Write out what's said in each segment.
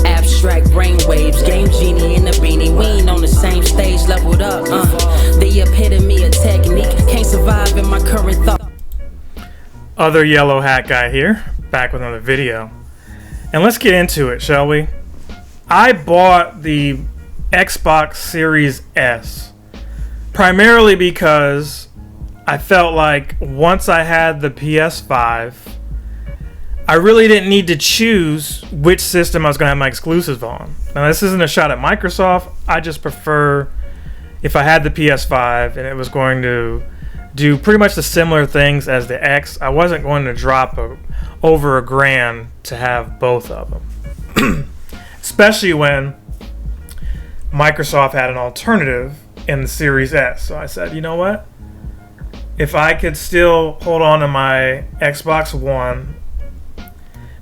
Abstract brainwaves, game genie in a beanie. We ain't on the same stage, leveled up. The epitome of technique, can't survive in my current thought. Other yellow hat guy here, back with another video. And let's get into it, shall we? I bought the Xbox Series S primarily because I felt like once I had the PS5, I really didn't need to choose which system I was going to have my exclusives on. Now, this isn't a shot at Microsoft. I just prefer if I had the PS5 and it was going to do pretty much the similar things as the X, I wasn't going to drop over $1,000 to have both of them. Especially when Microsoft had an alternative in the Series S. So I said, you know what? If I could still hold on to my Xbox One,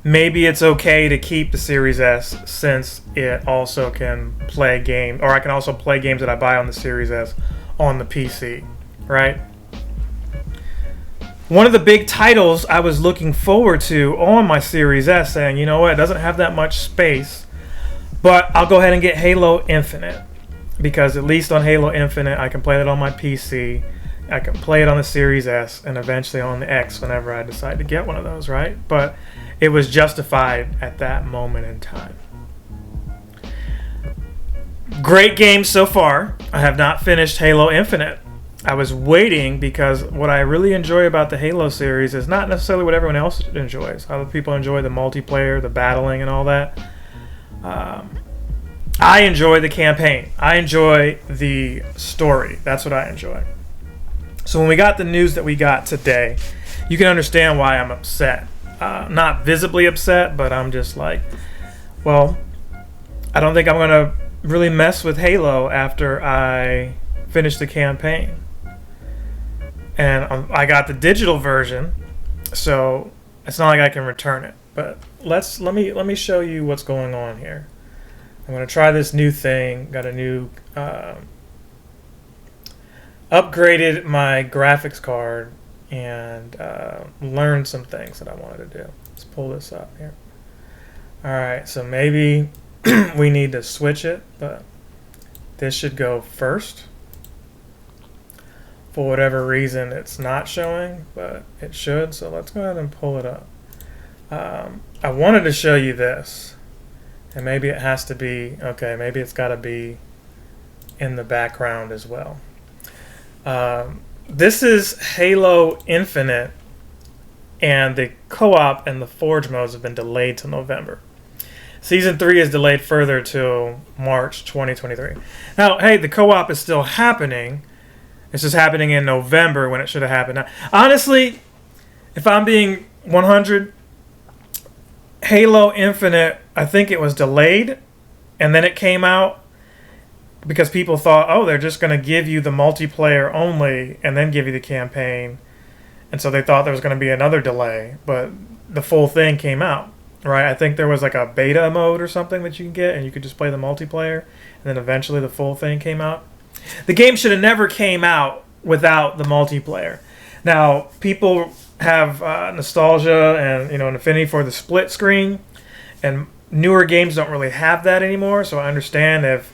maybe it's okay to keep the Series S since it also can play games, or I can also play games that I buy on the Series S on the PC, right? One of the big titles I was looking forward to on my Series S, saying, you know what, it doesn't have that much space, but I'll go ahead and get Halo Infinite, because at least on Halo Infinite I can play it on my PC, I can play it on the Series S, and eventually on the X whenever I decide to get one of those, right? But it was justified at that moment in time. Great game so far. I have not finished Halo Infinite. I was waiting because what I really enjoy about the Halo series is not necessarily what everyone else enjoys. Other people enjoy the multiplayer, the battling, and all that. I enjoy the campaign. I enjoy the story. That's what I enjoy. So when we got the news that we got today, you can understand why I'm upset. Not visibly upset, but I'm just like, well, I don't think I'm going to really mess with Halo after I finish the campaign. And I got the digital version, so it's not like I can return it. But let me show you what's going on here. I'm going to try this new thing. Got a new upgraded my graphics card and learned some things that I wanted to do. Let's pull this up here. Alright, so maybe we need to switch it, but this should go first. For whatever reason it's not showing, but it should, so let's go ahead and pull it up. I wanted to show you this, and maybe it has to be, okay, maybe it's got to be in the background as well. This is Halo Infinite, and the co-op and the Forge modes have been delayed till November. Season 3 is delayed further till March 2023. Now, hey, the co-op is still happening. It's just happening in November when it should have happened. Now, honestly, if I'm being 100, Halo Infinite, I think it was delayed, and then it came out because people thought, oh, they're just going to give you the multiplayer only and then give you the campaign. And so they thought there was going to be another delay, but the full thing came out, right? I think there was like a beta mode or something that you can get, and you could just play the multiplayer, and then eventually the full thing came out. The game should have never came out without the multiplayer. Now, people have nostalgia and an affinity for the split screen, and newer games don't really have that anymore, so I understand if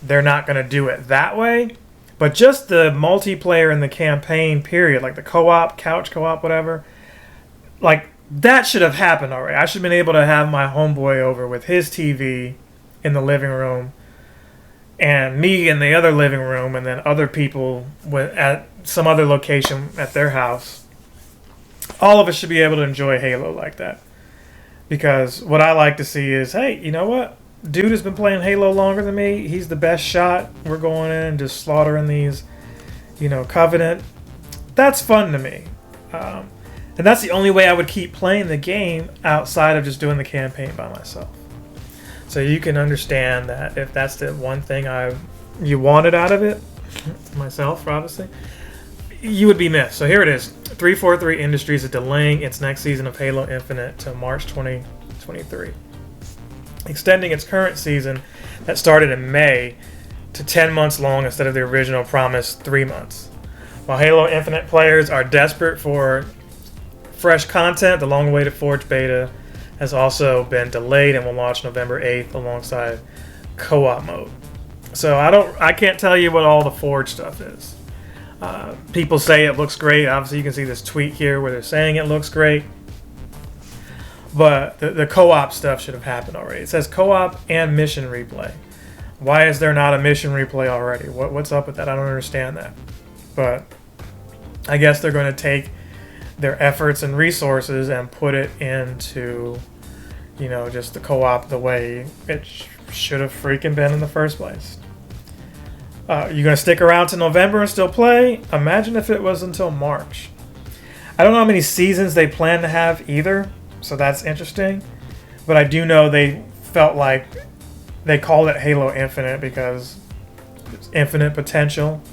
they're not going to do it that way. But just the multiplayer and the campaign period, like the co-op, couch co-op, whatever, like that should have happened already. I should have been able to have my homeboy over with his TV in the living room, and me in the other living room, and then other people at some other location at their house. All of us should be able to enjoy Halo like that. Because what I like to see is, hey, you know what? Dude has been playing Halo longer than me. He's the best shot. We're going in and just slaughtering these, Covenant. That's fun to me. And that's the only way I would keep playing the game outside of just doing the campaign by myself. So you can understand that if that's the one thing you wanted out of it, myself, obviously, you would be missed. So here it is. 343 Industries is delaying its next season of Halo Infinite to March 2023. Extending its current season that started in May to 10 months long instead of the original promised 3 months. While Halo Infinite players are desperate for fresh content, the long-awaited Forge beta has also been delayed and will launch November 8th alongside co-op mode. So I can't tell you what all the Forge stuff is. People say it looks great. Obviously, you can see this tweet here where they're saying it looks great. But the co-op stuff should have happened already. It says co-op and mission replay. Why is there not a mission replay already? What's up with that? I don't understand that. But I guess they're going to take their efforts and resources and put it into, just the co-op the way it should have freaking been in the first place. You're going to stick around to November and still play? Imagine if it was until March. I don't know how many seasons they plan to have either, so that's interesting. But I do know they felt like they called it Halo Infinite because it's infinite potential,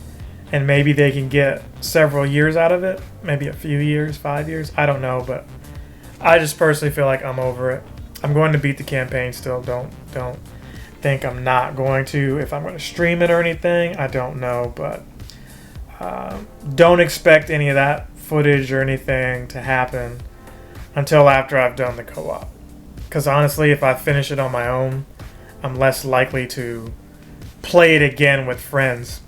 and maybe they can get several years out of it, maybe a few years, 5 years, I don't know, but I just personally feel like I'm over it. I'm going to beat the campaign still. Don't think I'm not going to. If I'm going to stream it or anything, I don't know, but don't expect any of that footage or anything to happen until after I've done the co-op. Because honestly, if I finish it on my own, I'm less likely to play it again with friends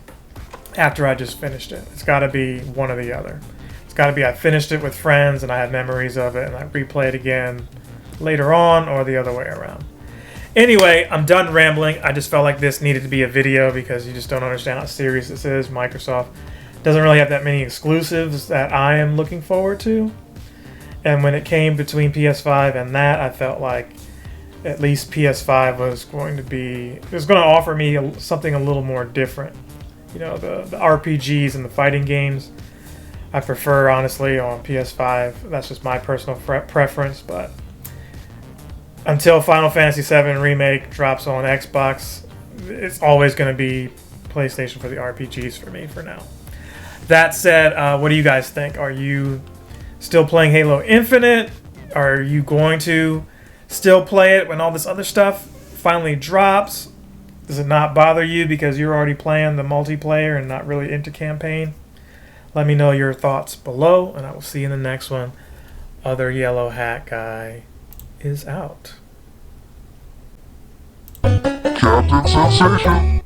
after I just finished it. It's got to be one or the other. It's got to be I finished it with friends and I have memories of it and I replay it again later on, or the other way around. Anyway, I'm done rambling. I just felt like this needed to be a video because you just don't understand how serious this is. Microsoft doesn't really have that many exclusives that I am looking forward to. And when it came between PS5 and that, I felt like at least PS5 was going to offer me something a little more different. The RPGs and the fighting games, I prefer, honestly, on PS5. That's just my personal preference, but until Final Fantasy VII Remake drops on Xbox, it's always going to be PlayStation for the RPGs for me for now. That said, what do you guys think? Are you still playing Halo Infinite? Are you going to still play it when all this other stuff finally drops? Does it not bother you because you're already playing the multiplayer and not really into campaign? Let me know your thoughts below, and I will see you in the next one. Other yellow hat guy is out. Captain Sensation.